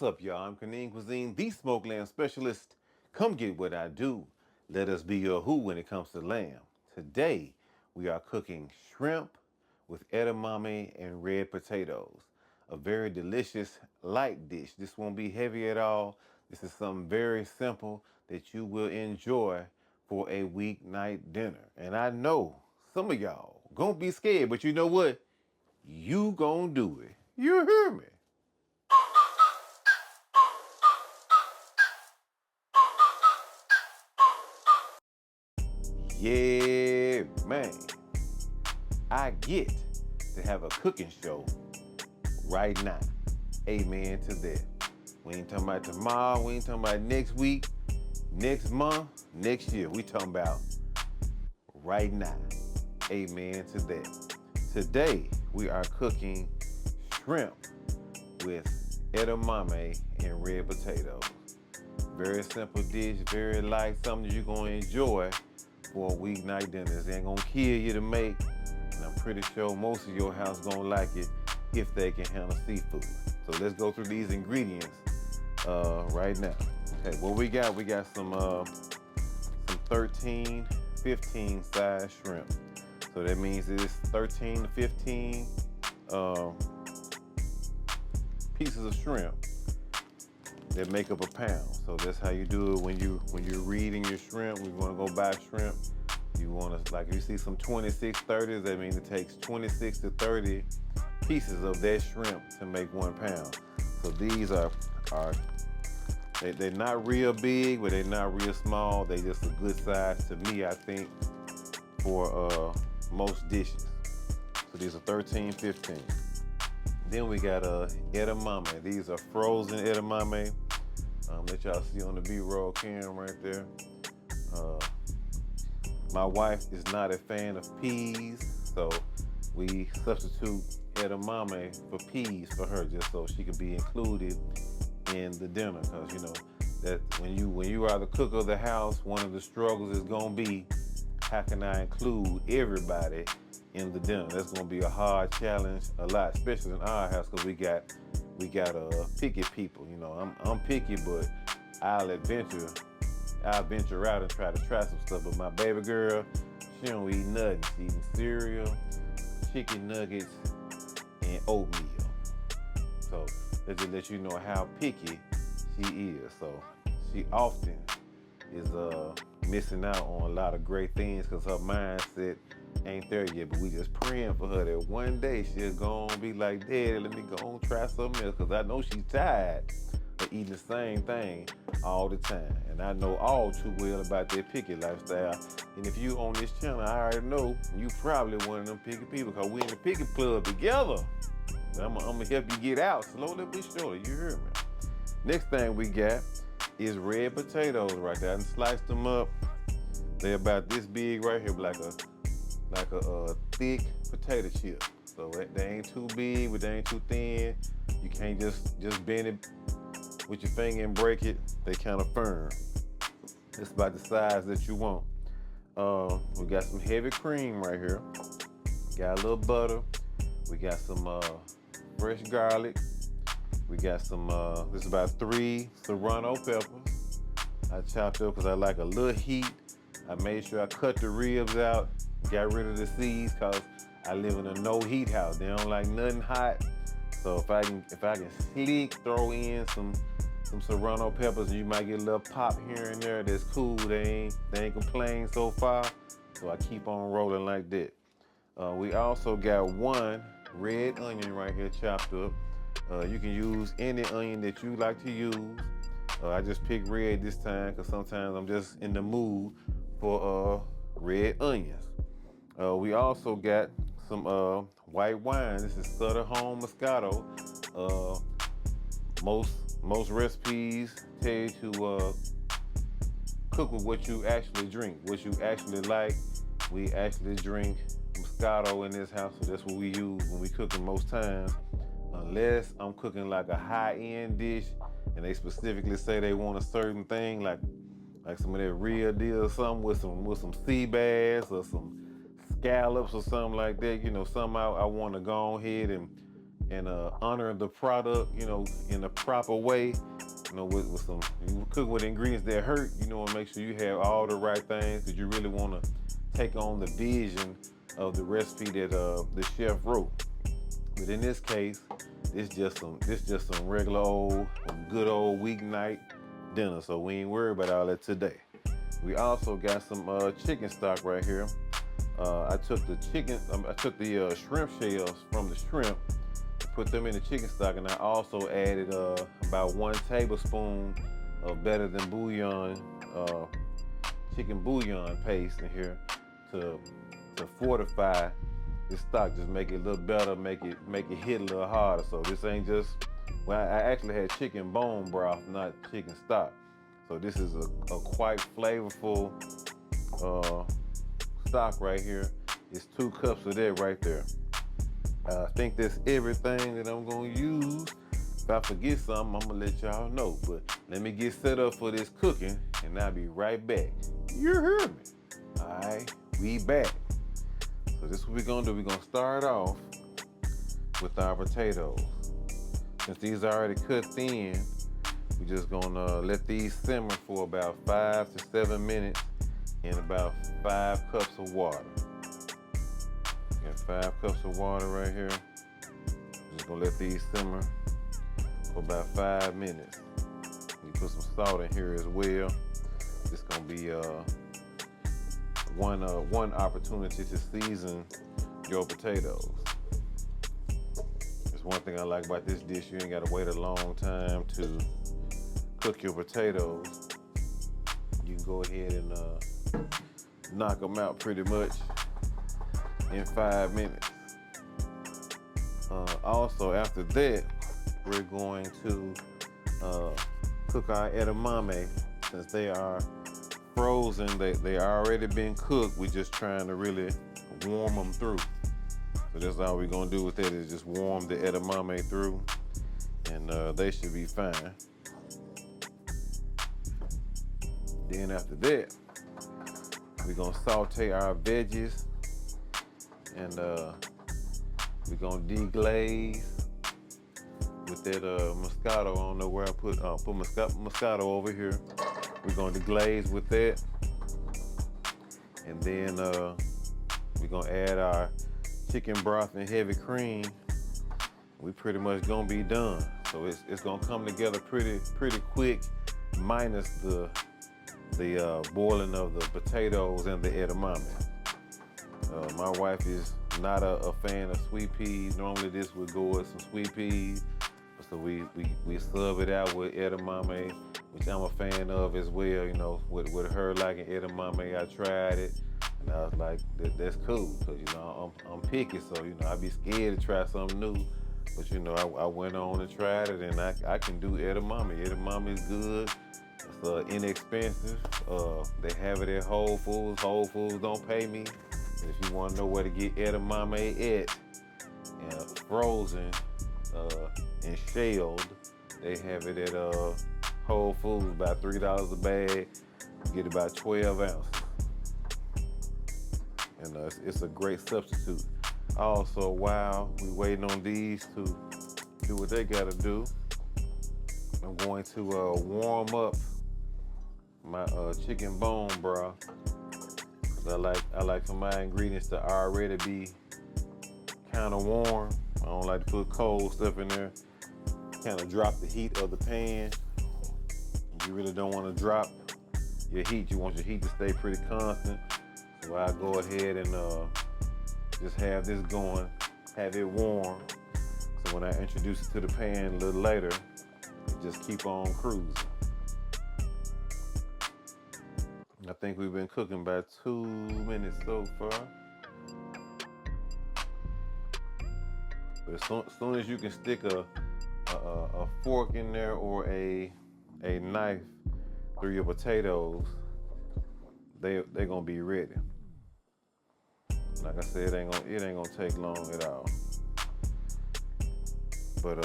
What's up, y'all? I'm Canadian Cuisine, the smoke lamb specialist. Come get what I do. Let us be your who when it comes to lamb. Today, we are cooking shrimp with edamame and red potatoes. A very delicious, light dish. This won't be heavy at all. This is something very simple that you will enjoy for a weeknight dinner. And I know some of y'all gonna be scared, but you know what? You gonna do it. You hear me? Yeah, man. I get to have a cooking show right now. Amen to that. We ain't talking about tomorrow. We ain't talking about next week, next month, next year. We talking about right now. Amen to that. Today, we are cooking shrimp with edamame and red potatoes. Very simple dish, very light, something you're going to enjoy for a weeknight dinner. It ain't gonna kill you to make, and I'm pretty sure most of your house gonna like it if they can handle seafood. So let's go through these ingredients right now. Okay, what we got? We got some 13, 15 size shrimp. So that means it's 13 to 15 pieces of shrimp that make up a pound. So that's how you do it when you're reading your shrimp. We want to go buy shrimp. You want to, like, if you see some 26, 30s, that means it takes 26 to 30 pieces of that shrimp to make 1 pound. So these are they're not real big, but they're not real small. They just a good size to me, I think, for most dishes. So these are 13, 15. Then we got edamame. These are frozen edamame that y'all see on the B-roll cam right there. My wife is not a fan of peas, so we substitute edamame for peas for her, just so she could be included in the dinner. Because you know that when you are the cook of the house, one of the struggles is gonna be, how can I include everybody in the dinner? That's gonna be a hard challenge, a lot, especially in our house, because we got picky people. You know, I'm picky, but I'll venture out and try some stuff. But my baby girl, she don't eat nothing. She eating cereal, chicken nuggets, and oatmeal. So that just let you know how picky she is. So she often is missing out on a lot of great things because her mindset ain't there yet. But we just praying for her that one day she'll go on be like, Daddy, let me go on try something else, because I know she's tired of eating the same thing all the time. And I know all too well about that picky lifestyle. And if you on this channel, I already know you probably one of them picky people, because we in the picky club together. But I'm gonna help you get out slowly but surely. You hear me? Next thing we got is red potatoes right there. I done sliced them up. They're about this big right here, like a thick potato chip. So they ain't too big, but they ain't too thin. You can't just bend it with your finger and break it. They kind of firm. It's about the size that you want. We got some heavy cream right here. Got a little butter. We got some fresh garlic. We got some, this is about 3 serrano peppers. I chopped up because I like a little heat. I made sure I cut the ribs out, got rid of the seeds, because I live in a no heat house. They don't like nothing hot. So if I can sleek throw in some serrano peppers, and you might get a little pop here and there, that's cool. They ain't complained so far. So I keep on rolling like that. We also got 1 red onion right here chopped up. You can use any onion that you like to use. I just picked red this time because sometimes I'm just in the mood for red onions. We also got some white wine. This is Sutter Home Moscato. Most recipes tell you to cook with what you actually drink, what you actually like. We actually drink Moscato in this house, so that's what we use when we cooking most times. Unless I'm cooking like a high-end dish and they specifically say they want a certain thing, like some of that real deal, something with some sea bass or some scallops or something like that. You know, something I want to go ahead and honor the product, you know, in a proper way. You know, with some, you cook with ingredients that hurt, you know, and make sure you have all the right things that you really want to take on the vision of the recipe that the chef wrote. But in this case, it's just some regular old, good old weeknight dinner. So we ain't worried about all that today. We also got some chicken stock right here. I took the shrimp shells from the shrimp, put them in the chicken stock, and I also added about 1 tablespoon of better than bouillon, chicken bouillon paste in here to fortify this stock, just make it a little better, make it hit a little harder. So this ain't just, well, I actually had chicken bone broth, not chicken stock. So this is a quite flavorful stock right here. It's 2 cups of that right there. I think that's everything that I'm gonna use. If I forget something, I'm gonna let y'all know. But let me get set up for this cooking, and I'll be right back. You heard me. All right, we back. So this is what we're gonna do. We're gonna start off with our potatoes. Since these are already cut thin, we're just gonna let these simmer for about 5 to 7 minutes in about 5 cups of water. Got 5 cups of water right here. Just gonna let these simmer for about 5 minutes. You put some salt in here as well. It's gonna be one opportunity to season your potatoes. There's one thing I like about this dish. You ain't gotta wait a long time to cook your potatoes. You can go ahead and knock them out pretty much in 5 minutes. Also, after that, we're going to cook our edamame. Since they are frozen, they already been cooked. We're just trying to really warm them through. So that's all we're gonna do with that, is just warm the edamame through, and they should be fine. Then after that, we're gonna saute our veggies, and we're gonna deglaze with that Moscato. I don't know where I put Moscato over here. We're gonna deglaze with that, and then we're gonna add our chicken broth and heavy cream. We pretty much gonna be done. So it's gonna come together pretty quick, minus the boiling of the potatoes and the edamame. My wife is not a fan of sweet peas. Normally this would go with some sweet peas, so we sub it out with edamame, which I'm a fan of as well. You know, with her liking edamame, I tried it, and I was like, that's cool, because you know I'm picky, so you know I'd be scared to try something new. But you know I went on and tried it, and I can do edamame. Edamame is good. It's inexpensive. They have it at Whole Foods. Whole Foods don't pay me. And if you want to know where to get edamame at, frozen and shelled, they have it at Whole Foods, about $3 a bag. You get about 12 ounces. And it's a great substitute. Also, while we waiting on these to do what they gotta do, I'm going to warm up my chicken bone broth. I like for my ingredients to already be kind of warm. I don't like to put cold stuff in there. Kind of drop the heat of the pan. You really don't want to drop your heat. You want your heat to stay pretty constant. So I go ahead and just have this going, have it warm. So when I introduce it to the pan a little later, it just keep on cruising. I think we've been cooking about 2 minutes so far. But as soon as you can stick a fork in there or a knife through your potatoes, they're gonna be ready. Like I said, it ain't gonna take long at all. But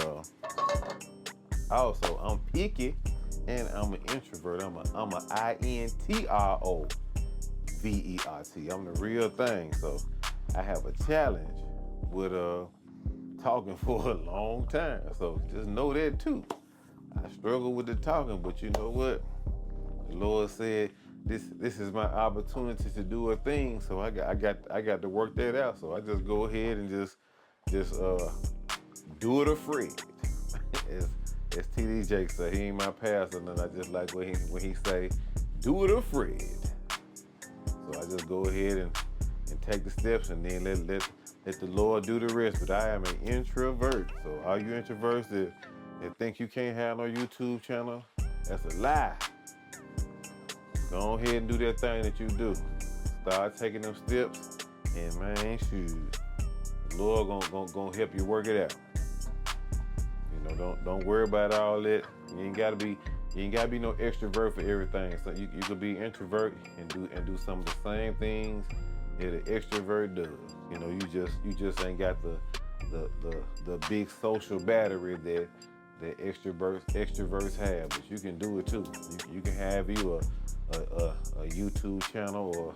also, I'm picky and I'm an introvert. I'm a INTROVERT. I'm the real thing. So I have a challenge with talking for a long time. So just know that too. I struggle with the talking, but you know what? The Lord said this is my opportunity to do a thing. So I got to work that out. So I just go ahead and just do it afraid. as TD Jake said, he ain't my pastor, and I just like when he say, do it afraid. So I just go ahead and take the steps, and then let the Lord do the rest. But I am an introvert. So all you introverts that think you can't have no YouTube channel, that's a lie. Go ahead and do that thing that you do. Start taking them steps, and man, shoot, the Lord gonna help you work it out. You know, don't worry about all that. You ain't gotta be no extrovert for everything. So you could be introvert and do some of the same things that an extrovert does. You know, you just ain't got the big social battery that extroverts have, but you can do it too. You can have you a YouTube channel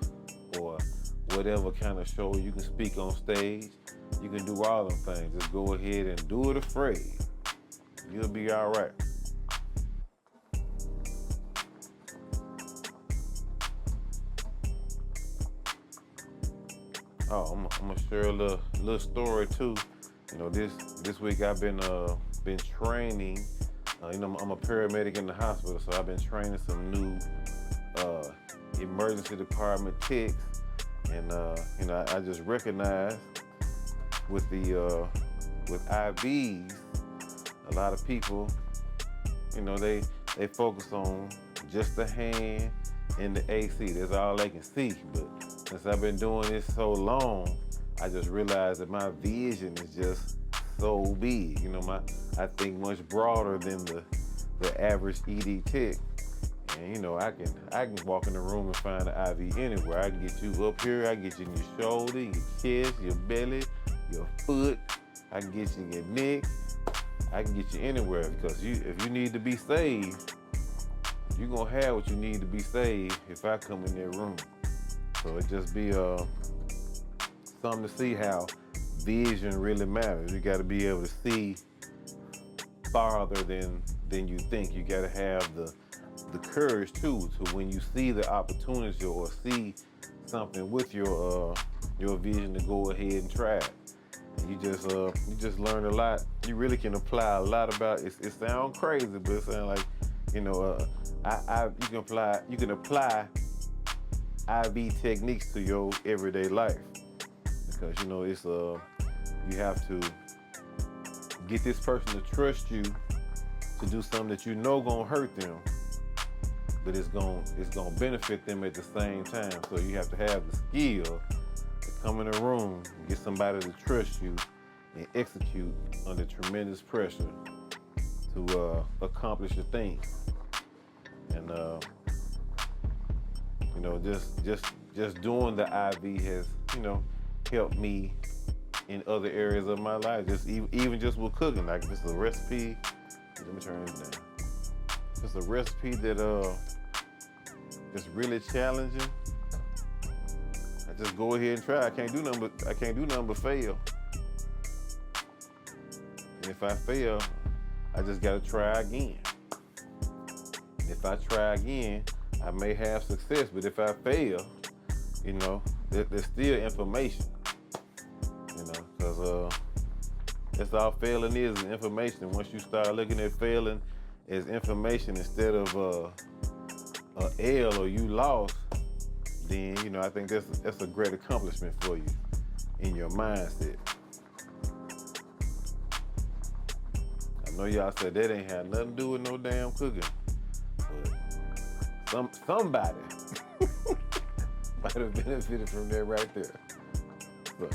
or whatever kind of show. You can speak on stage. You can do all them things. Just go ahead and do it afraid. You'll be all right. Oh, I'm gonna share a little story too. You know, this week I've been training. You know, I'm a paramedic in the hospital, so I've been training some new emergency department techs, and you know, I just recognized with IVs, a lot of people, you know, they focus on just the hand and the AC. That's all they can see. But since I've been doing this so long, I just realized that my vision is just so big. You know, I think much broader than the average ED tech. And you know, I can walk in the room and find an IV anywhere. I can get you up here, I can get you in your shoulder, your chest, your belly, your foot. I can get you in your neck. I can get you anywhere, because if you need to be saved, you're gonna have what you need to be saved if I come in that room. So it just be something to see how vision really matters. You got to be able to see farther than you think. You got to have the courage too, to when you see the opportunity or see something with your vision, to go ahead and try it. And you just learn a lot. You really can apply a lot about it. It sounds crazy, but it sounds like, you know, you can apply IV techniques to your everyday life, because you know it's you have to get this person to trust you to do something that you know gonna hurt them, but it's gonna benefit them at the same time. So you have to have the skill to come in a room, get somebody to trust you, and execute under tremendous pressure to accomplish your thing. And you know, just doing the IV has, you know, helped me in other areas of my life. Just even just with cooking, like just a recipe. Let me turn this down. Just a recipe that just really challenging. I just go ahead and try. I can't do nothing but fail. And if I fail, I just gotta try again. If I try again, I may have success, but if I fail, you know, there's still information, you know, because that's all failing is information. Once you start looking at failing as information instead of a L or you lost, then, you know, I think that's a great accomplishment for you in your mindset. I know y'all said that ain't had nothing to do with no damn cooking, but somebody might have benefited from that right there. So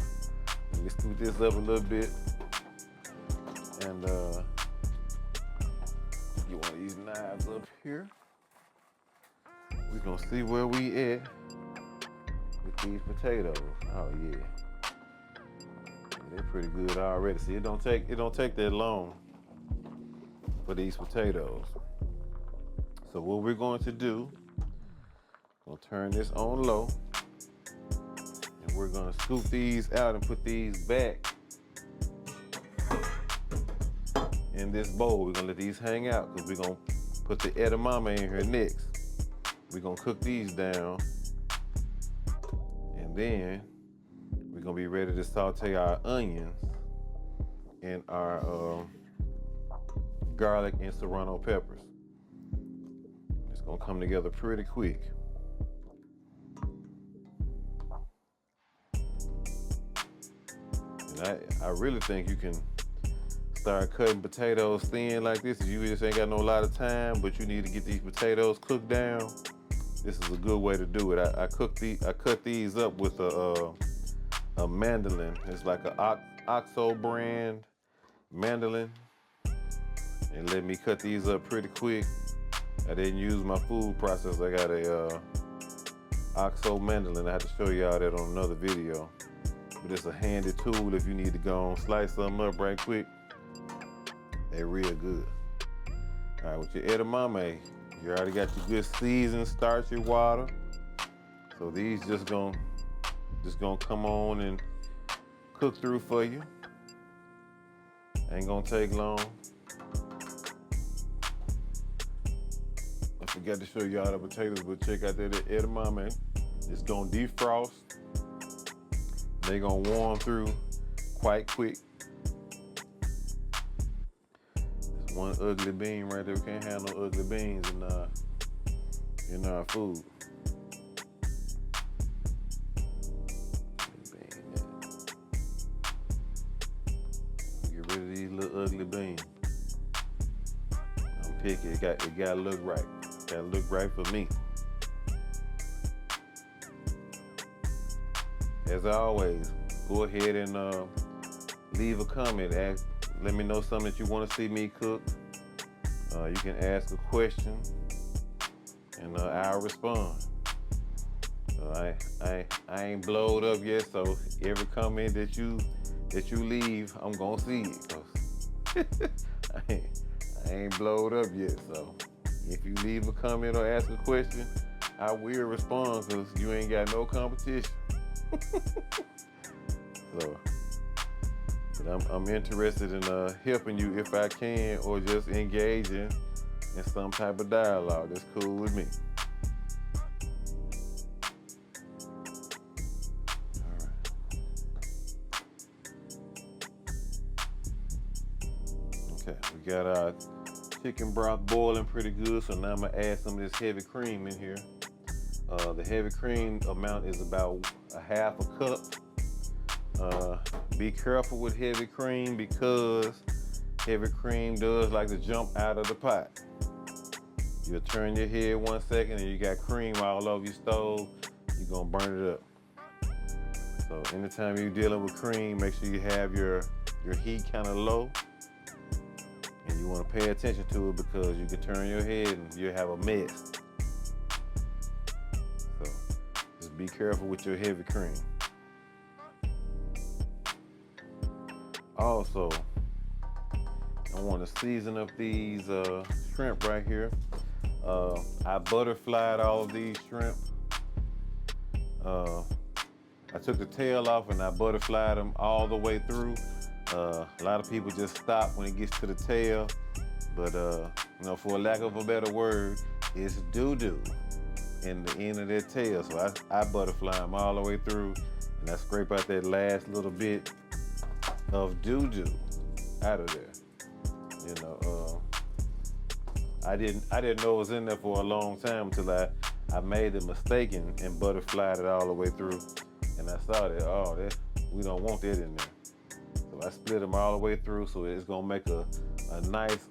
let me scoot this up a little bit, and get one of these knives up here. We're gonna see where we at with these potatoes. Oh yeah, they're pretty good already. See, it don't take that long for these potatoes. So what we're going to do, we'll turn this on low, and we're gonna scoop these out and put these back in this bowl. We're gonna let these hang out because we're gonna put the edamame in here next. We're gonna cook these down, and then we're gonna be ready to saute our onions and our garlic and serrano peppers. It's gonna come together pretty quick. And I really think you can start cutting potatoes thin like this if you just ain't got no lot of time, but you need to get these potatoes cooked down. This is a good way to do it. I cut these up with a mandolin. It's like a OXO brand mandolin, and let me cut these up pretty quick. I didn't use my food processor. I got a OXO mandolin. I have to show y'all that on another video. But it's a handy tool if you need to go and slice something up right quick. They're real good. All right, with your edamame, you already got your good seasoned starchy water. So these just gonna come on and cook through for you. Ain't gonna take long. I forgot to show y'all the potatoes, but check out that edamame. It's gonna defrost. They gonna warm through quite quick. It's one ugly bean right there. We can't have no ugly beans in our food. Get rid of these little ugly beans. I'm picky. It gotta look right. Gotta look right for me. As always, go ahead and leave a comment. Let me know something that you want to see me cook. You can ask a question, and I'll respond. I ain't blowed up yet, so every comment that you leave, I'm gonna see it. Cause I ain't blowed up yet, so if you leave a comment or ask a question, I will respond. Cause you ain't got no competition. So, but I'm interested in helping you if I can, or just engaging in some type of dialogue. That's cool with me. All right. Okay, we got our chicken broth boiling pretty good, so now I'm gonna add some of this heavy cream in here. The heavy cream amount is about a half a cup. Be careful with heavy cream because heavy cream does like to jump out of the pot. You'll turn your head 1 second and you got cream all over your stove, you're gonna burn it up. So anytime you're dealing with cream, make sure you have your heat kind of low, and you want to pay attention to it because you can turn your head and you'll have a mess. So just be careful with your heavy cream. Also, I want to season up these shrimp right here. I butterflied all of these shrimp. I took the tail off and I butterflied them all the way through. A lot of people just stop when it gets to the tail, but for lack of a better word, it's doo-doo in the end of their tail. So I butterfly them all the way through, and I scrape out that last little bit of doo-doo out of there. I didn't know it was in there for a long time until I made the mistake and butterflied it all the way through, and I saw that we don't want that in there. So I split them all the way through, so it's gonna make a nice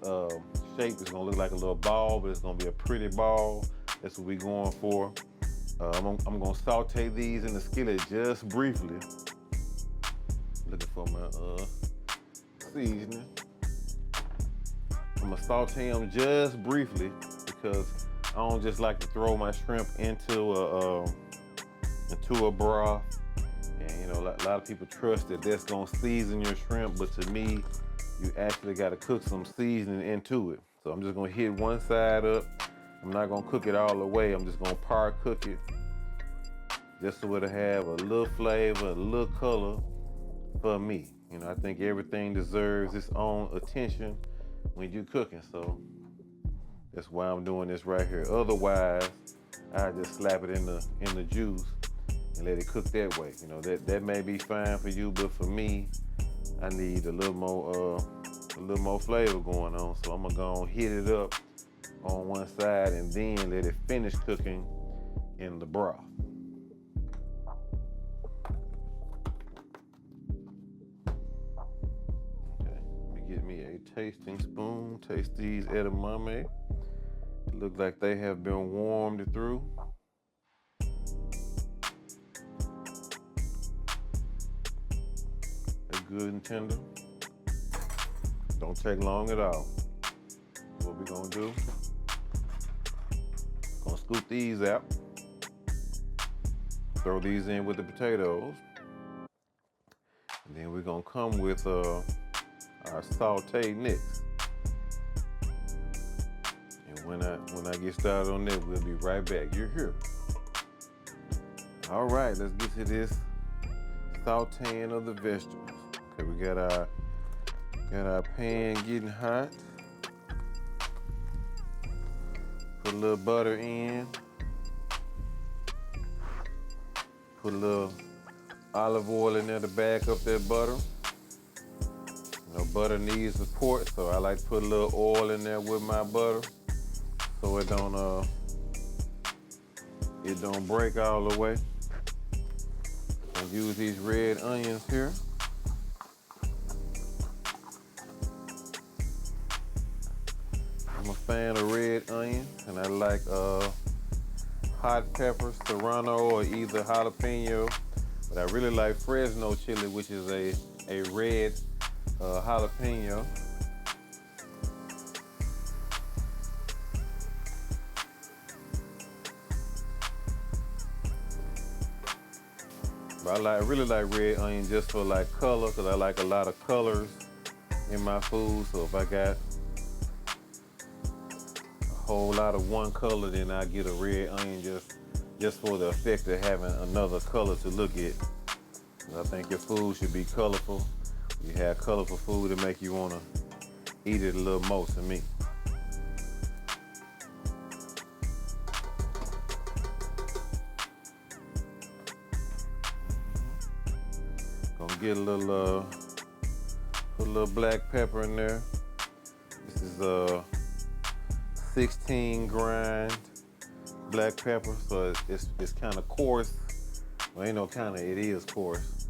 shape. It's gonna look like a little ball, but it's gonna be a pretty ball. That's what we're going for. I'm gonna saute these in the skillet just briefly. Looking for my seasoning. I'm gonna saute them just briefly because I don't just like to throw my shrimp into a broth. And a lot of people trust that that's gonna season your shrimp, but to me, you actually gotta cook some seasoning into it. So I'm just gonna hit one side up. I'm not gonna cook it all the way. I'm just gonna par cook it, just so it'll have a little flavor, a little color for me. I think everything deserves its own attention when you're cooking. So that's why I'm doing this right here. Otherwise, I just slap it in the juice and let it cook that way. You know, that may be fine for you, but for me, I need a little more flavor going on. So I'm gonna go and heat it up on one side and then let it finish cooking in the broth. Okay, let me get me a tasting spoon. Taste these edamame. It looks like they have been warmed through. They're good and tender. Don't take long at all. What we're gonna do, gonna scoop these out. Throw these in with the potatoes. And then we're gonna come with our sauteed mix. And when I get started on that, we'll be right back. You're here. All right, let's get to this sauteing of the vegetables. Okay, we got our pan getting hot. Put a little butter in. Put a little olive oil in there to back up that butter. You know, butter needs support, so I like to put a little oil in there with my butter, so it don't break all the way. And use these red onions here. I'm a fan of red onion, and I like hot pepper, serrano, or either jalapeno. But I really like Fresno chili, which is a red jalapeno. But I really like red onion just for like color, because I like a lot of colors in my food. So if I got a whole lot of one color, then I get a red onion just for the effect of having another color to look at. I think your food should be colorful. You have colorful food to make you want to eat it a little more, to me. Gonna get put a little black pepper in there. This is 16 grind black pepper, so it's kind of coarse. Well, ain't no kind of, it is coarse.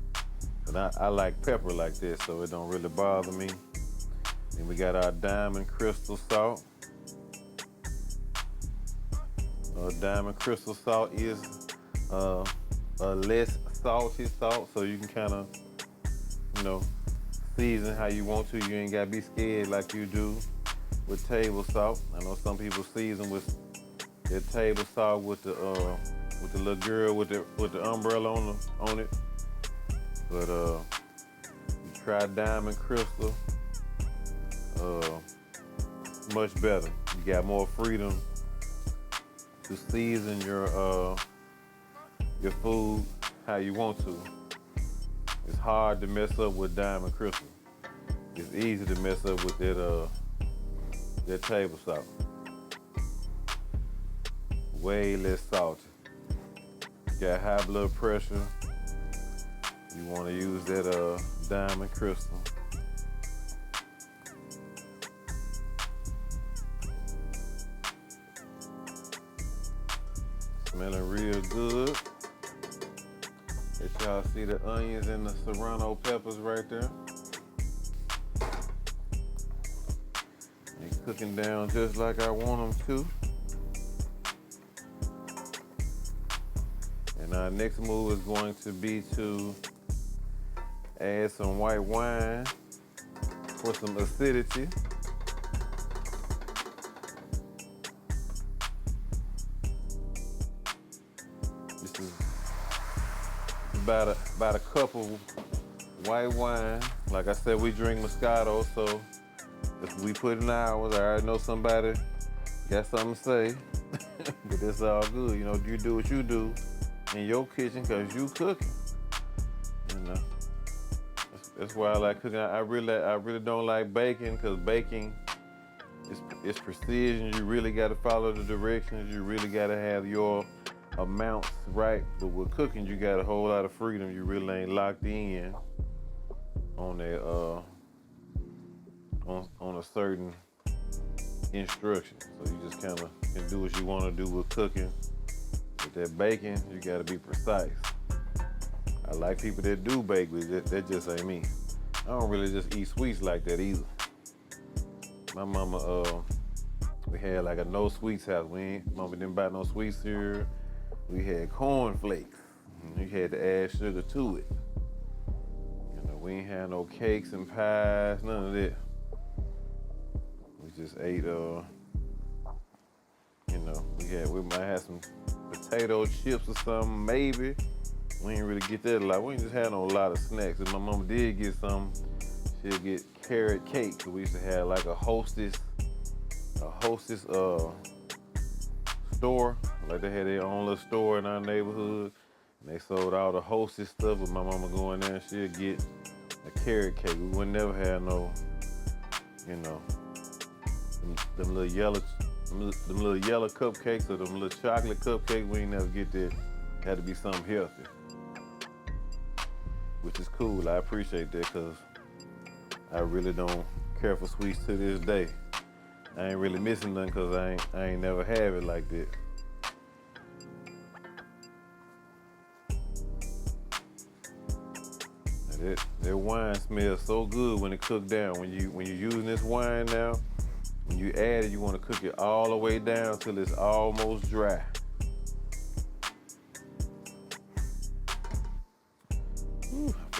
But I like pepper like this, so it don't really bother me. Then we got our diamond crystal salt. Diamond crystal salt is a less salty salt, so you can kind of, season how you want to. You ain't gotta be scared like you do with table salt. I know some people season with their table salt with the little girl with the umbrella on it. But you try diamond crystal. Much better. You got more freedom to season your food how you want to. It's hard to mess up with diamond crystal. It's easy to mess up with that table salt. Way less salty. You got high blood pressure, you want to use that diamond crystal. Smelling real good. Let y'all see the onions and the serrano peppers right there. They cooking down just like I want them to. And our next move is going to be to add some white wine for some acidity. This is about a cup of white wine. Like I said, we drink Moscato, so if we put in ours, I already know somebody got something to say. But it's all good. You do what you do in your kitchen because you cooking. That's why I like cooking. I really don't like baking, because baking it's precision. You really got to follow the directions. You really got to have your amounts right. But with cooking, you got a whole lot of freedom. You really ain't locked in on that on a certain instruction. So you just kind of can do what you want to do with cooking. With that baking, you got to be precise. I like people that do bake, but that just ain't me. I don't really just eat sweets like that either. My mama, we had like a no sweets house. Mama didn't buy no sweets here. We had corn flakes. You had to add sugar to it. You know, we ain't had no cakes and pies, none of that. We just ate, you know, we might have some potato chips or something, maybe. We ain't really get that a lot. We ain't just had no lot of snacks. If my mama did get some, she'd get carrot cake. So we used to have like a hostess store. Like they had their own little store in our neighborhood. And they sold all the hostess stuff, but my mama go in there and she'd get a carrot cake. We would never have no, you know, them little yellow cupcakes or them little chocolate cupcakes. We ain't never get that. Had to be something healthy, which is cool. I appreciate that because I really don't care for sweets to this day. I ain't really missing nothing because I ain't never have it like that. That wine smells so good when it cooked down. When you're using this wine now, when you add it, you want to cook it all the way down till it's almost dry.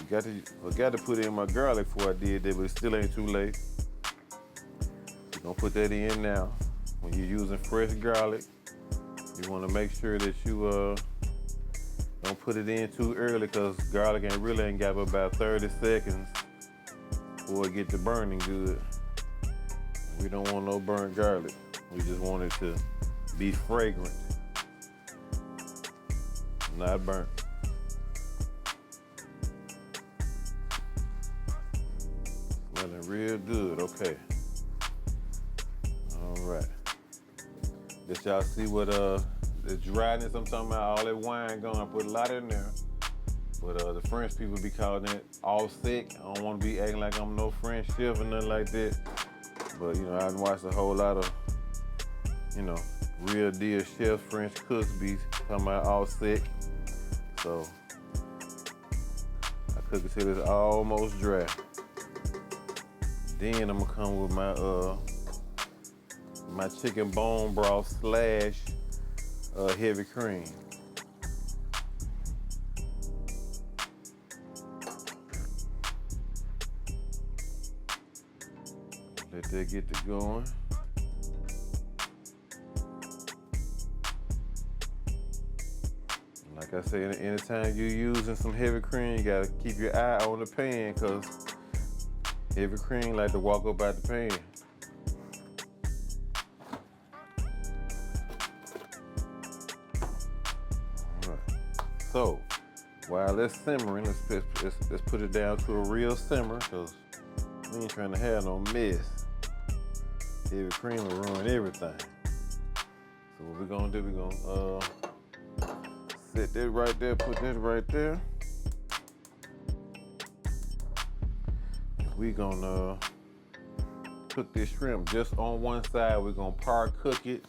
I forgot to put in my garlic before I did that, but it still ain't too late. You're gonna put that in now. When you're using fresh garlic, you want to make sure that you don't put it in too early, because garlic ain't got but about 30 seconds before it get to burning good. We don't want no burnt garlic. We just want it to be fragrant, not burnt. Smelling real good, okay. All right. Let y'all see what the dryness I'm talking about, all that wine gone. I put a lot in there. But the French people be calling it all sick. I don't want to be acting like I'm no French chef or nothing like that. But, you know, I've watched a whole lot of, you know, real deal chefs, French cooks be talking about all sick. So I cook it till it's almost dry. Then I'm gonna come with my chicken bone broth / heavy cream. Let that get to going. Like I said, anytime you're using some heavy cream, you gotta keep your eye on the pan, because heavy cream like to walk up out the pan. All right. So while that's simmering, let's put it down to a real simmer, because we ain't trying to have no mess. Heavy cream will ruin everything. So what we're gonna do, we're gonna set that right there, put that right there. We're gonna cook this shrimp just on one side. We're gonna par cook it,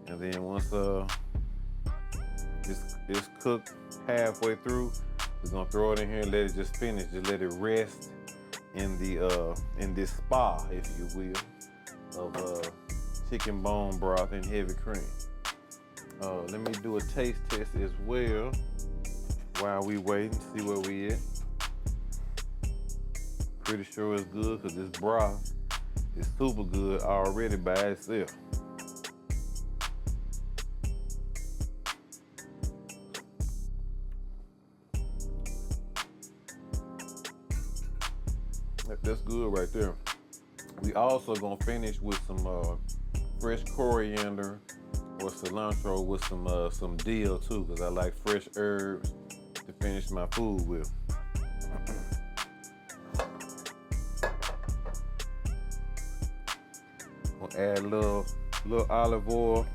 and then once it's cooked halfway through, we're gonna throw it in here and let it just finish. Just let it rest in this spa, if you will, of chicken bone broth and heavy cream. Let me do a taste test as well while we wait and see where we at. Pretty sure it's good, because this broth is super good already by itself. That's good right there. We also gonna finish with some fresh coriander or cilantro with some dill too, because I like fresh herbs to finish my food with. We'll add a little olive oil.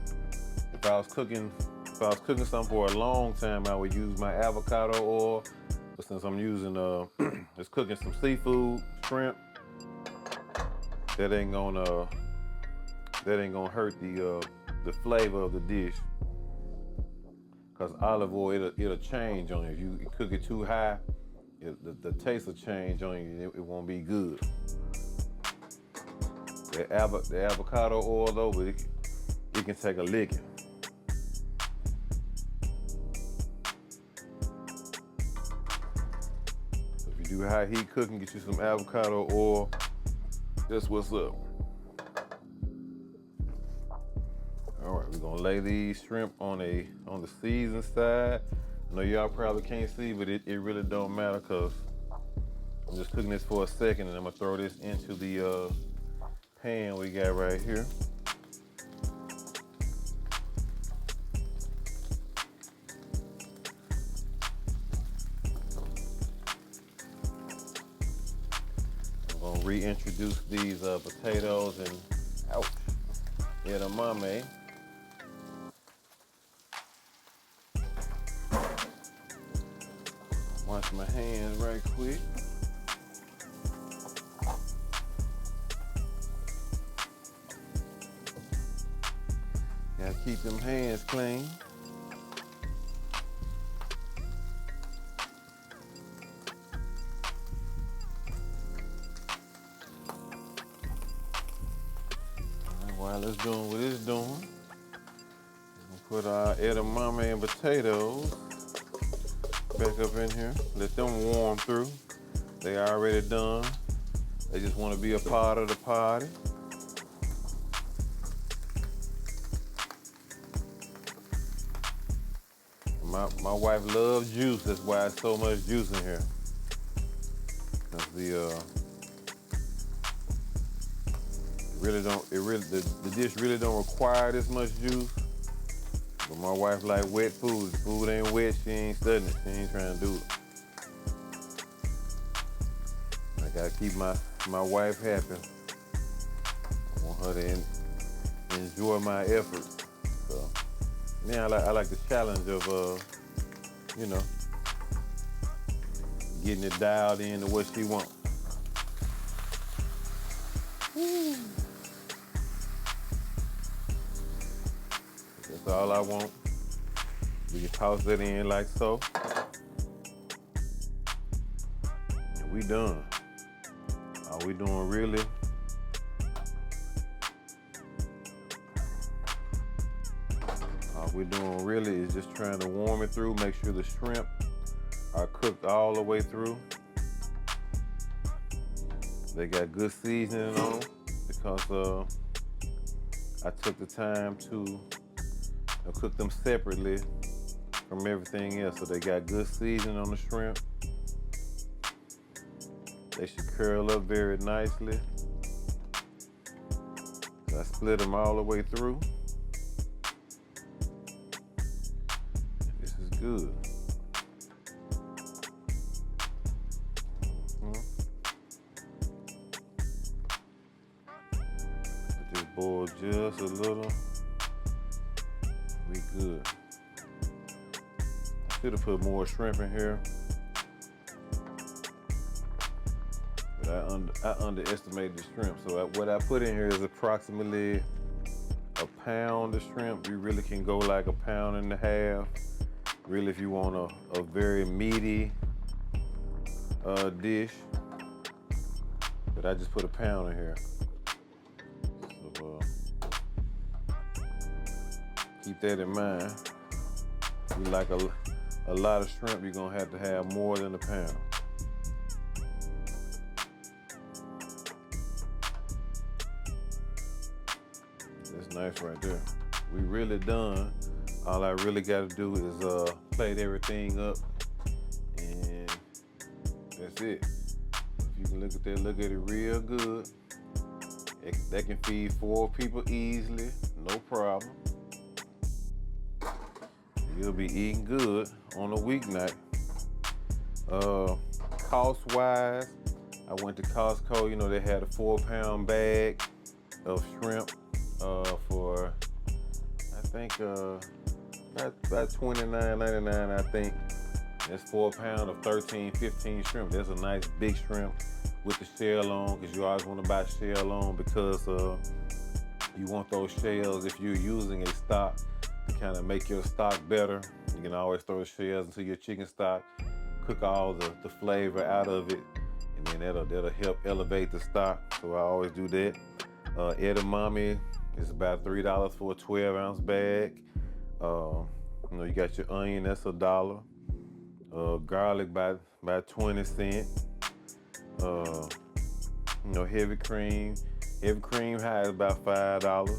If I was cooking something for a long time, I would use my avocado oil. But since I'm using just cooking some seafood, shrimp, that ain't gonna hurt the flavor of the dish. Cause olive oil it'll change on you. If you cook it too high, the taste will change on you. It won't be good. The avocado oil though, but it can take a licking. So if you do high heat cooking, get you some avocado oil. That's what's up. All right, we're gonna lay these shrimp on the seasoned side. I know y'all probably can't see, but it really don't matter because I'm just cooking this for a second and I'm gonna throw this into the pan we got right here. I'm gonna reintroduce these potatoes and edamame. Wash my hands right quick. Gotta keep them hands clean. While it's doing what it's doing, we'll put our edamame and potatoes back up in here. Let them warm through. They already done. They just want to be a part of the party. My wife loves juice. That's why it's so much juice in here. Cause the dish really don't require this much juice. But my wife like wet food. If the food ain't wet, she ain't studying it. She ain't trying to do it. I gotta keep my wife happy. I want her to enjoy my effort. So, yeah, I like the challenge of, getting it dialed in to what she wants. That's all I want. We can toss that in like so. And we done. All we doing really is just trying to warm it through, make sure the shrimp are cooked all the way through. They got good seasoning on them because I took the time to cook them separately from everything else. So they got good seasoning on the shrimp. They should curl up very nicely. So I split them all the way through. This is good. Let this boil just a little. We good. I should have put more shrimp in here. But I underestimated the shrimp. So what I put in here is approximately a pound of shrimp. You really can go like 1.5 pounds. Really, if you want a very meaty dish. But I just put 1 pound in here. So keep that in mind. If you like a lot of shrimp, you're gonna have to have more than 1 pound. That's nice right there. We really done. All I really gotta do is plate everything up, and that's it. If you can look at it real good. That can feed 4 people easily, no problem. You'll be eating good on a weeknight. Cost-wise, I went to Costco. They had a 4-pound bag. of shrimp for I think about $29.99. I think that's 4 pounds of 13, 15 shrimp. That's a nice big shrimp with the shell on, because you always want to buy shell on, because you want those shells if you're using a stock to kind of make your stock better. You can always throw the shells into your chicken stock, cook all the flavor out of it, and then that'll help elevate the stock. So I always do that. Edamame is about $3 for a 12-ounce bag. You got your onion, that's $1. Garlic by 20 cents. Heavy cream. Heavy cream high is about $5.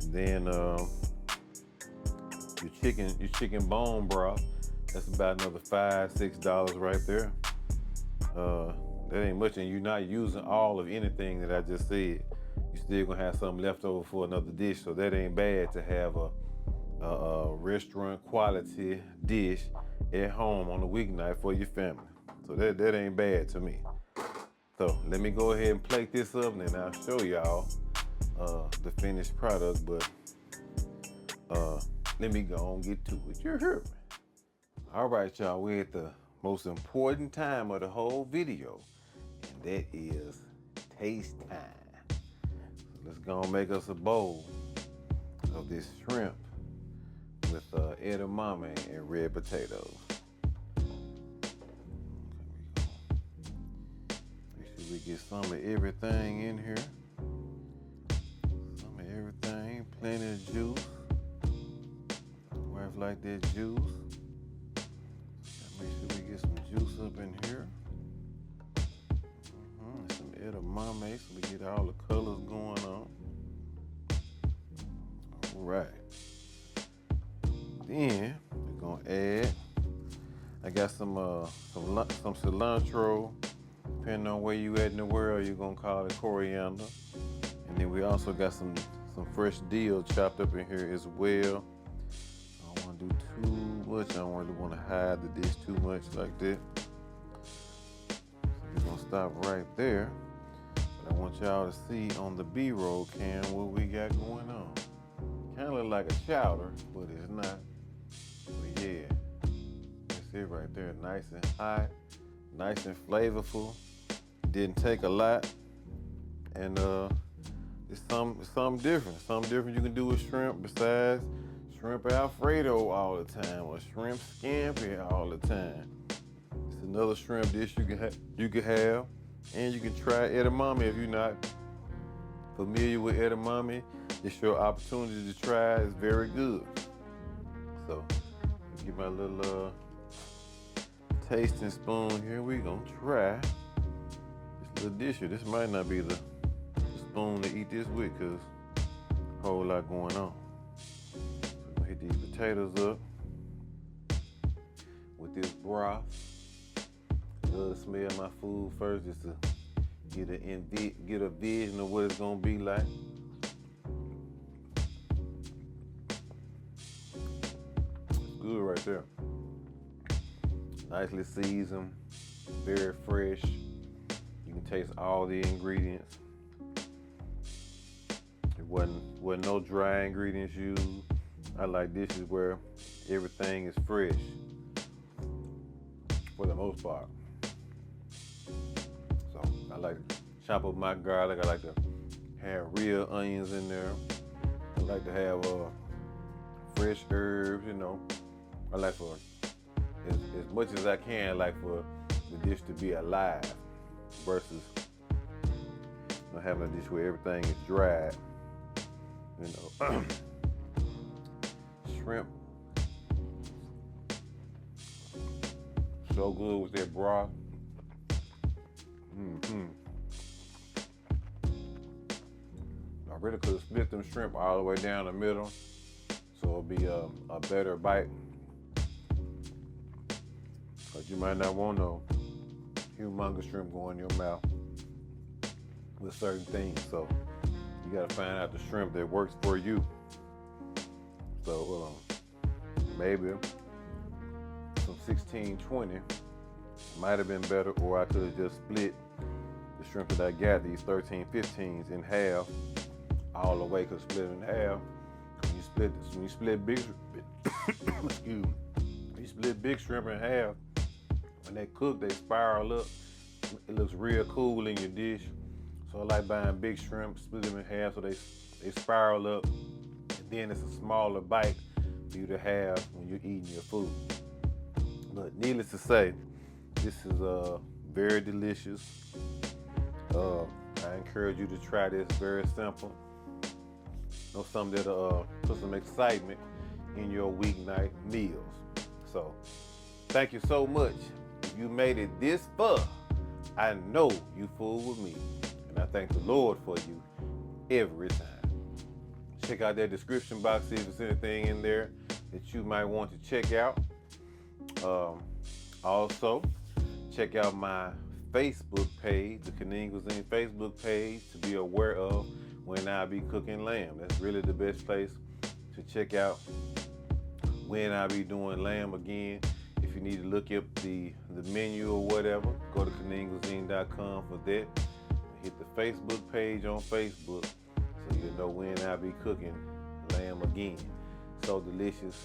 And then your chicken bone broth, that's about another $5, $6 right there. That ain't much, and you're not using all of anything that I just said. You're still gonna have something left over for another dish, so that ain't bad to have a restaurant quality dish at home on a weeknight for your family. So that ain't bad to me. So let me go ahead and plate this up, and then I'll show y'all the finished product. But let me go and get to it. You heard me. All right, y'all, we're at the most important time of the whole video, and that is taste time. So let's go and make us a bowl of this shrimp with edamame and red potatoes. Make sure we get some of everything in here. Some of everything, plenty of juice. Wife like that juice. Make sure we get some juice up in here. Some edamame so we get all the colors going on. All right. Then we're gonna add. I got some cilantro. Depending on where you at in the world, you're gonna call it coriander. And then we also got some fresh dill chopped up in here as well. I don't want to do too much. I don't really want to hide the dish too much like that. So we're gonna stop right there. But I want y'all to see on the B-roll cam what we got going on. Kind of look like a chowder, but it's not. But yeah, that's it right there. Nice and hot, nice and flavorful. Didn't take a lot, and it's something different. Something different you can do with shrimp besides shrimp Alfredo all the time or shrimp scampi all the time. It's another shrimp dish you can have, and you can try edamame if you're not familiar with edamame. It's your opportunity to try. It's very good. So, get my little tasting spoon here. We gonna try this little dish here. This might not be the spoon to eat this with, cause a whole lot going on. So we're gonna hit these potatoes up with this broth. Love to smell my food first, just to get a vision of what it's gonna be like. Good right there. Nicely seasoned, very fresh. You can taste all the ingredients. It wasn't no dry ingredients used. I like dishes where everything is fresh for the most part. So I like to chop up my garlic. I like to have real onions in there. I like to have fresh herbs, I like for as much as I can, like for the dish to be alive versus having a dish where everything is dried. Shrimp, so good with that broth. I really could have split them shrimp all the way down the middle, so it'll be a better bite. But you might not want no humongous shrimp going in your mouth with certain things. So you gotta find out the shrimp that works for you. So maybe some 1620 might have been better, or I could have just split the shrimp that I got, these 13, 15s, in half, all the way, cause split it in half. When you split big, excuse me, when you split big shrimp in half, when they cook, they spiral up. It looks real cool in your dish. So I like buying big shrimp, split them in half so they spiral up, and then it's a smaller bite for you to have when you're eating your food. But needless to say, this is very delicious. I encourage you to try this. Very simple. Know something that'll put some excitement in your weeknight meals. So, thank you so much. If you made it this far, I know you fool with me. And I thank the Lord for you every time. Check out that description box, see if there's anything in there that you might want to check out. Also, check out my Facebook page, the Canine Cuisine Facebook page, to be aware of when I be cooking lamb. That's really the best place to check out when I be doing lamb again. If you need to look up the menu or whatever, go to caninecuisine.com for that. Hit the Facebook page on Facebook so you know when I be cooking lamb again. So delicious.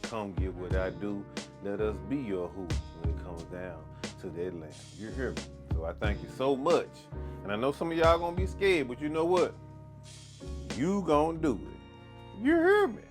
Come get what I do. Let us be your who when it comes down to that lamb. You hear me? So I thank you so much. And I know some of y'all gonna be scared, but you know what? You gonna do it. You hear me?